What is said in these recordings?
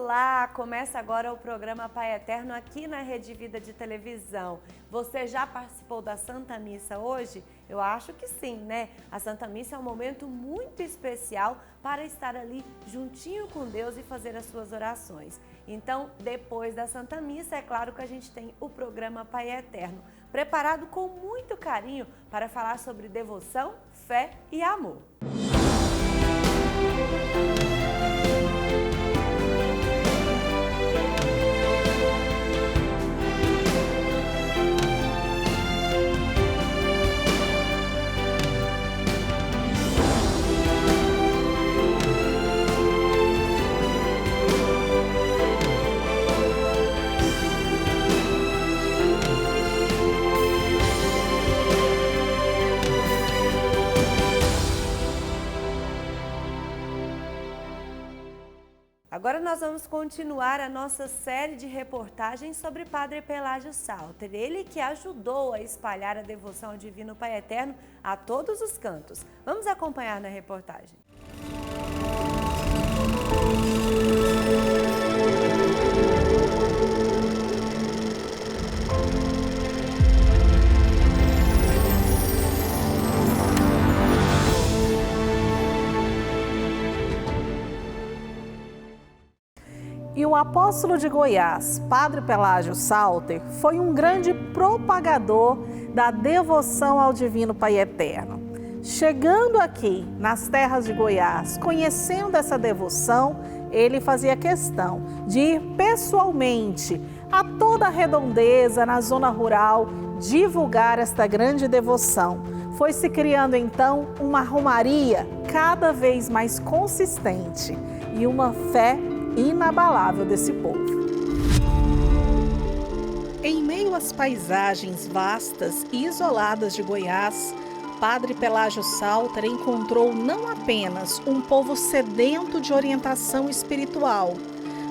Olá! Começa agora o programa Pai Eterno aqui na Rede Vida de Televisão. Você já participou da Santa Missa hoje? Eu acho que sim, né? A Santa Missa é um momento muito especial para estar ali juntinho com Deus e fazer as suas orações. Então, depois da Santa Missa, é claro que a gente tem o programa Pai Eterno, preparado com muito carinho para falar sobre devoção, fé e amor. Agora nós vamos continuar a nossa série de reportagens sobre Padre Pelágio Salter, ele que ajudou a espalhar a devoção ao Divino Pai Eterno a todos os cantos. Vamos acompanhar na reportagem. E o apóstolo de Goiás, Padre Pelágio Salter, foi um grande propagador da devoção ao Divino Pai Eterno. Chegando aqui nas terras de Goiás, conhecendo essa devoção, ele fazia questão de ir pessoalmente a toda a redondeza, na zona rural, divulgar esta grande devoção. Foi se criando então uma romaria cada vez mais consistente e uma fé inabalável desse povo. Em meio às paisagens vastas e isoladas de Goiás, Padre Pelágio Salter encontrou não apenas um povo sedento de orientação espiritual,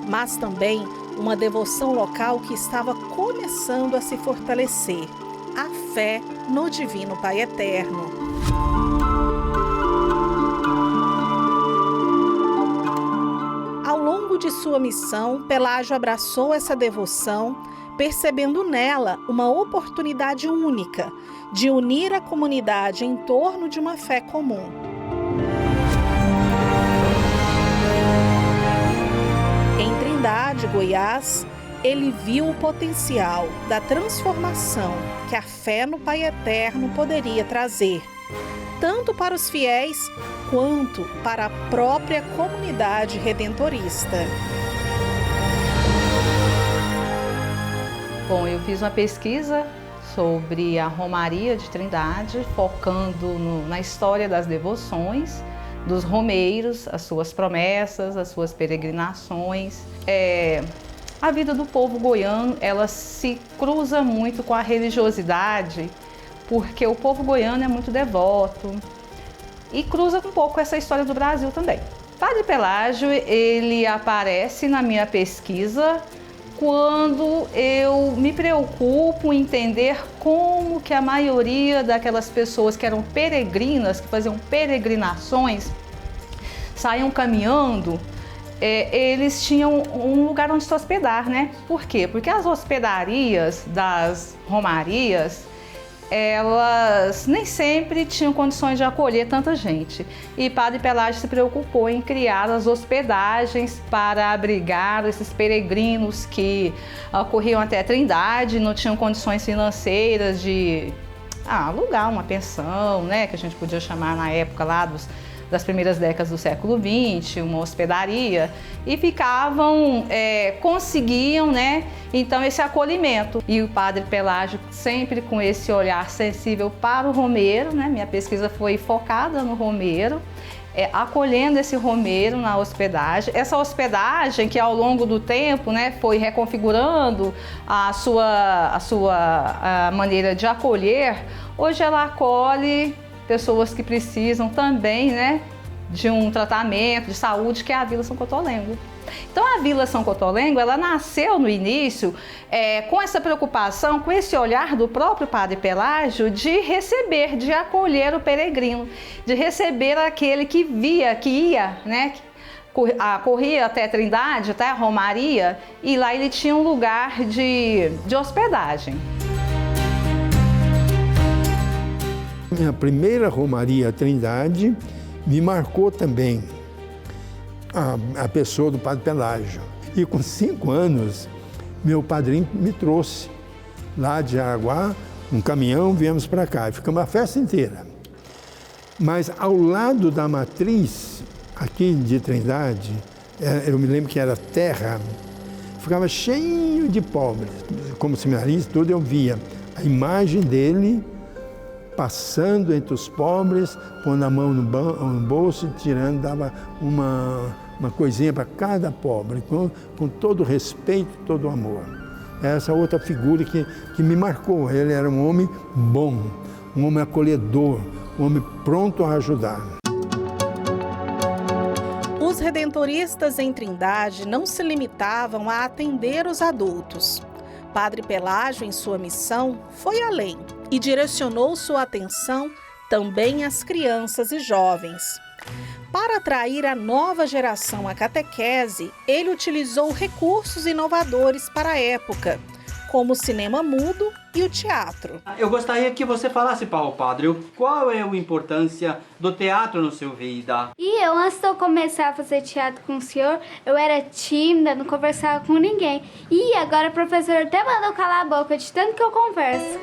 mas também uma devoção local que estava começando a se fortalecer, a fé no Divino Pai Eterno. De sua missão, Pelágio abraçou essa devoção, percebendo nela uma oportunidade única de unir a comunidade em torno de uma fé comum. Em Trindade, Goiás, ele viu o potencial da transformação que a fé no Pai Eterno poderia trazer, tanto para os fiéis quanto para a própria comunidade redentorista. Bom, eu fiz uma pesquisa sobre a Romaria de Trindade, focando na história das devoções, dos romeiros, as suas promessas, as suas peregrinações. A vida do povo goiano, ela se cruza muito com a religiosidade, porque o povo goiano é muito devoto e cruza um pouco essa história do Brasil também. Padre Pelágio, ele aparece na minha pesquisa quando eu me preocupo em entender como que a maioria daquelas pessoas que eram peregrinas, que faziam peregrinações, saíam caminhando, eles tinham um lugar onde se hospedar, né? Por quê? Porque as hospedarias das romarias, elas nem sempre tinham condições de acolher tanta gente. E Padre Pelágio se preocupou em criar as hospedagens para abrigar esses peregrinos que corriam até a Trindade, não tinham condições financeiras de alugar uma pensão, né, que a gente podia chamar na época lá das primeiras décadas do século XX, uma hospedaria, e conseguiam, né, então esse acolhimento. E o Padre Pelágio sempre com esse olhar sensível para o romeiro, né, minha pesquisa foi focada no romeiro, acolhendo esse romeiro na hospedagem. Essa hospedagem que ao longo do tempo, né, foi reconfigurando a sua maneira de acolher, hoje ela acolhe pessoas que precisam também, né, de um tratamento de saúde, que é a Vila São Cotolengo. Então a Vila São Cotolengo, ela nasceu no início com essa preocupação, com esse olhar do próprio Padre Pelágio de receber, de acolher o peregrino, de receber aquele que ia, né, corria até Trindade, até a Romaria, e lá ele tinha um lugar de hospedagem. Minha primeira Romaria Trindade me marcou também a pessoa do Padre Pelágio. E com 5 anos, meu padrinho me trouxe lá de Araguá, um caminhão, viemos para cá. Ficamos a festa inteira. Mas ao lado da matriz, aqui de Trindade, eu me lembro que era terra, ficava cheio de pobres. Como seminarista, tudo eu via a imagem dele passando entre os pobres, pondo a mão no bolso e tirando, dava uma coisinha para cada pobre, com todo o respeito, todo o amor. Essa outra figura que me marcou. Ele era um homem bom, um homem acolhedor, um homem pronto a ajudar. Os redentoristas em Trindade não se limitavam a atender os adultos. Padre Pelágio, em sua missão, foi além e direcionou sua atenção também às crianças e jovens. Para atrair a nova geração à catequese, ele utilizou recursos inovadores para a época, como o cinema mudo e o teatro. Eu gostaria que você falasse para o padre qual é a importância do teatro na sua vida. E eu, antes de eu começar a fazer teatro com o senhor, eu era tímida, não conversava com ninguém. E agora o professor até mandou calar a boca de tanto que eu converso.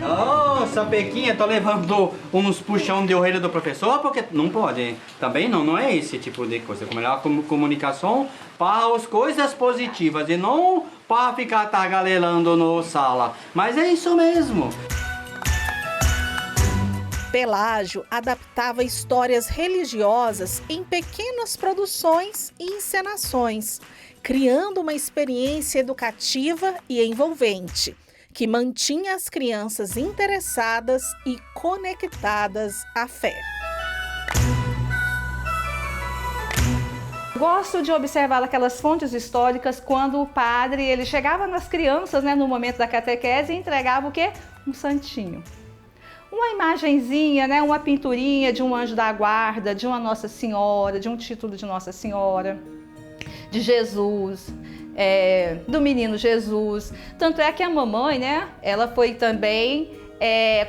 Nossa, Pequinha, tô levando uns puxão de orelha do professor, porque não pode. Também não é esse tipo de coisa. Como melhor comunicação para as coisas positivas e não para ficar tagarelando na sala. Mas é isso mesmo. Pelágio adaptava histórias religiosas em pequenas produções e encenações, criando uma experiência educativa e envolvente, que mantinha as crianças interessadas e conectadas à fé. Gosto de observar aquelas fontes históricas quando o padre ele chegava nas crianças, né, no momento da catequese e entregava o quê? Um santinho. Uma imagenzinha, né, uma pinturinha de um anjo da guarda, de uma Nossa Senhora, de um título de Nossa Senhora, de Jesus. Do menino Jesus. Tanto é que a mamãe, né, ela foi também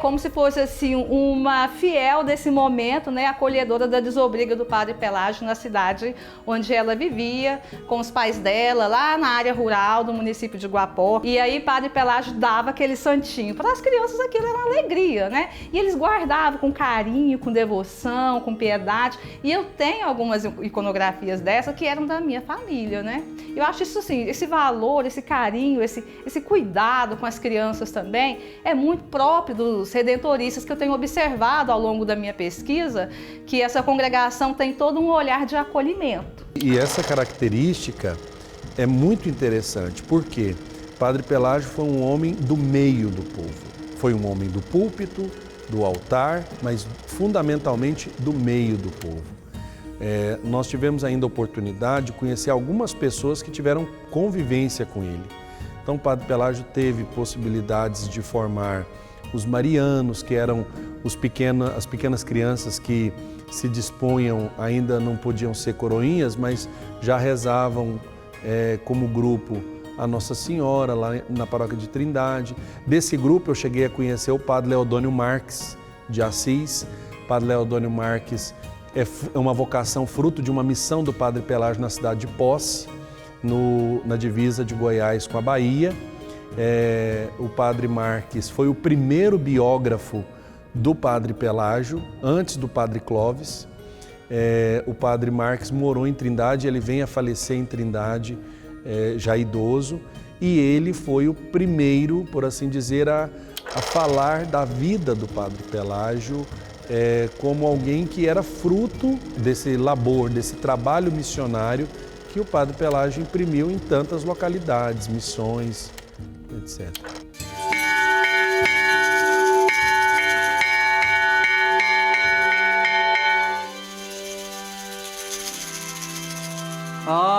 como se fosse assim uma fiel desse momento, né, acolhedora da desobriga do Padre Pelágio na cidade onde ela vivia, com os pais dela, lá na área rural do município de Guapó. E aí Padre Pelágio dava aquele santinho. Para as crianças aquilo era uma alegria, né? E eles guardavam com carinho, com devoção, com piedade. E eu tenho algumas iconografias dessas que eram da minha família, né? Eu acho isso assim, esse valor, esse carinho, esse cuidado com as crianças também é muito próprio dos redentoristas que eu tenho observado ao longo da minha pesquisa, que essa congregação tem todo um olhar de acolhimento. E essa característica é muito interessante, porque Padre Pelágio foi um homem do meio do povo. Foi um homem do púlpito, do altar, mas fundamentalmente do meio do povo. Nós tivemos ainda a oportunidade de conhecer algumas pessoas que tiveram convivência com ele. Então, o Padre Pelágio teve possibilidades de formar os marianos, que eram as pequenas crianças que se dispunham, ainda não podiam ser coroinhas, mas já rezavam como grupo a Nossa Senhora, lá na paróquia de Trindade. Desse grupo eu cheguei a conhecer o Padre Leodônio Marques de Assis. O Padre Leodônio Marques é uma vocação fruto de uma missão do Padre Pelágio na cidade de Posse, na divisa de Goiás com a Bahia. O Padre Marques foi o primeiro biógrafo do Padre Pelágio, antes do Padre Clóvis. O Padre Marques morou em Trindade, ele vem a falecer em Trindade, já idoso, e ele foi o primeiro, por assim dizer, a falar da vida do Padre Pelágio como alguém que era fruto desse labor, desse trabalho missionário que o Padre Pelágio imprimiu em tantas localidades, missões, etc.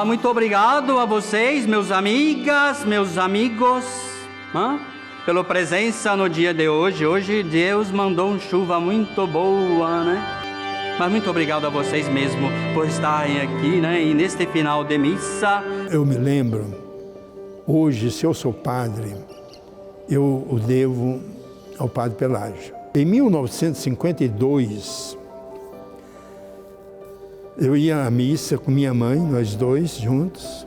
Muito obrigado a vocês, meus amigas, meus amigos, pela presença no dia de hoje. Hoje Deus mandou uma chuva muito boa, né? Mas muito obrigado a vocês mesmo por estarem aqui, né? E neste final de missa. Eu me lembro, hoje, se eu sou padre, eu o devo ao Padre Pelágio. Em 1952, eu ia à missa com minha mãe, nós dois juntos.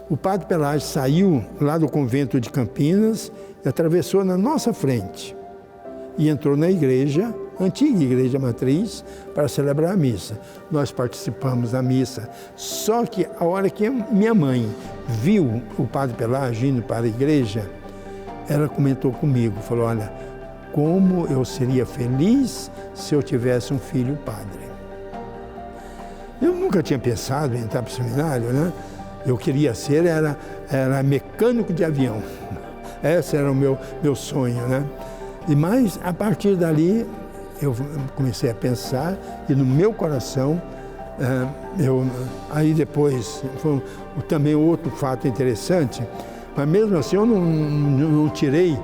O Padre Pelágio saiu lá do convento de Campinas e atravessou na nossa frente e entrou na igreja, antiga igreja matriz, para celebrar a missa. Nós participamos da missa, só que a hora que minha mãe viu o Padre Pelágio indo para a igreja, ela comentou comigo, falou, olha, como eu seria feliz se eu tivesse um filho padre. Eu nunca tinha pensado em entrar para o seminário, né? Eu queria ser, era mecânico de avião. Esse era o meu sonho, né? Mas, a partir dali, eu comecei a pensar e no meu coração, aí depois, foi também outro fato interessante, mas mesmo assim eu não tirei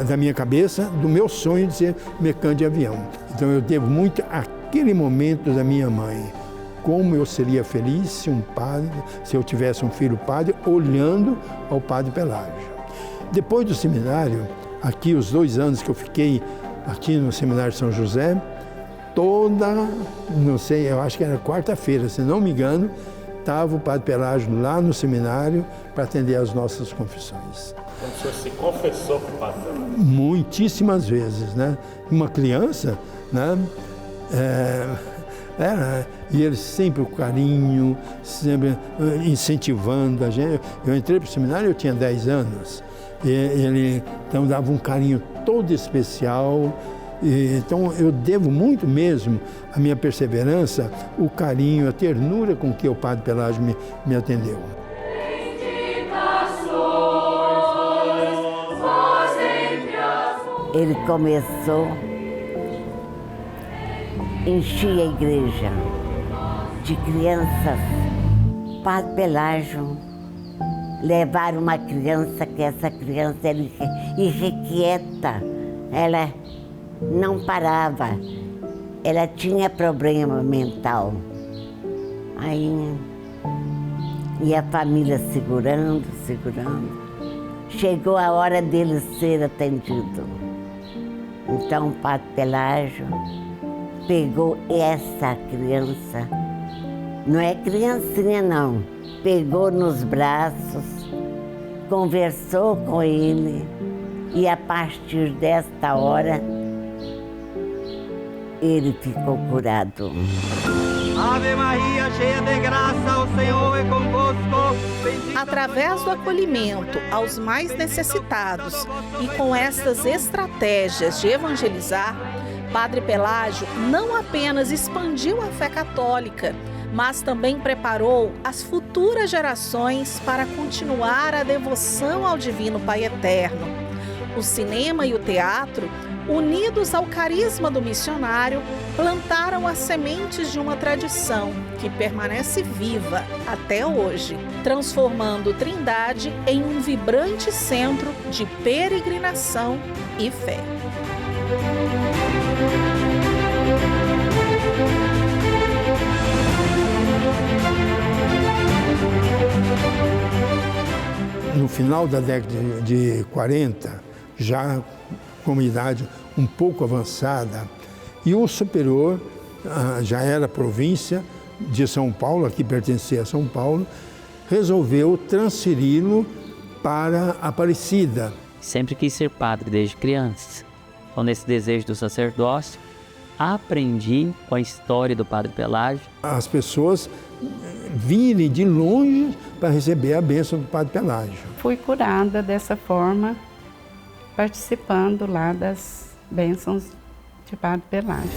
da minha cabeça do meu sonho de ser mecânico de avião. Então eu devo muito àquele momento da minha mãe. Como eu seria feliz se eu tivesse um filho padre, olhando ao Padre Pelágio. Depois do seminário, aqui os 2 anos que eu fiquei aqui no Seminário São José, não sei, eu acho que era quarta-feira, se não me engano, estava o Padre Pelágio lá no seminário para atender às nossas confissões. Quando o senhor se confessou com o Padre Pelágio? Muitíssimas vezes, né? Uma criança, né? E ele sempre com carinho, sempre incentivando a gente. Eu entrei para o seminário, eu tinha 10 anos. E ele então dava um carinho todo especial. Então eu devo muito mesmo a minha perseverança, o carinho, a ternura com que o Padre Pelágio me atendeu. Ele começou a encher a igreja de crianças. Padre Pelágio levar uma criança, que essa criança era irrequieta, ela não parava, ela tinha problema mental. Aí, e a família segurando. Chegou a hora dele ser atendido. Então o Padre Pelágio pegou essa criança, não é criancinha não, pegou nos braços, conversou com ele e a partir desta hora ele ficou curado. Ave Maria, cheia de graça, o Senhor é convosco. Através do acolhimento aos mais necessitados e com estas estratégias de evangelizar, Padre Pelágio não apenas expandiu a fé católica, mas também preparou as futuras gerações para continuar a devoção ao Divino Pai Eterno. O cinema e o teatro, unidos ao carisma do missionário, plantaram as sementes de uma tradição que permanece viva até hoje, transformando Trindade em um vibrante centro de peregrinação e fé. No final da década de 40, já com uma idade um pouco avançada, e o superior já era província de São Paulo, aqui pertencia a São Paulo, resolveu transferi-lo para Aparecida. Sempre quis ser padre desde criança. Então, nesse desejo do sacerdócio, aprendi com a história do Padre Pelágio. As pessoas virem de longe para receber a bênção do Padre Pelágio. Fui curada dessa forma, participando lá das bênçãos de Padre Pelágio.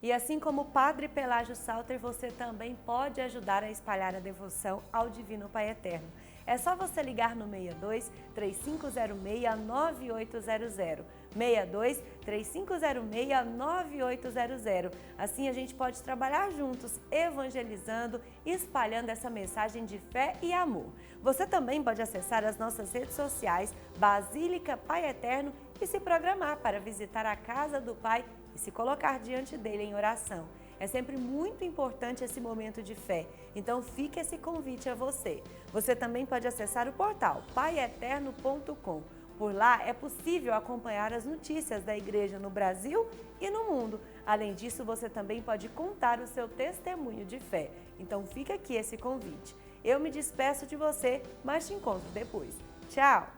E assim como o Padre Pelágio Salter, você também pode ajudar a espalhar a devoção ao Divino Pai Eterno. É só você ligar no 62 3506 9800. 62 3506 9800. Assim a gente pode trabalhar juntos, evangelizando e espalhando essa mensagem de fé e amor. Você também pode acessar as nossas redes sociais, Basílica Pai Eterno, e se programar para visitar a casa do Pai e se colocar diante dele em oração. É sempre muito importante esse momento de fé, então fica esse convite a você. Você também pode acessar o portal paieterno.com. Por lá é possível acompanhar as notícias da igreja no Brasil e no mundo. Além disso, você também pode contar o seu testemunho de fé. Então fica aqui esse convite. Eu me despeço de você, mas te encontro depois. Tchau!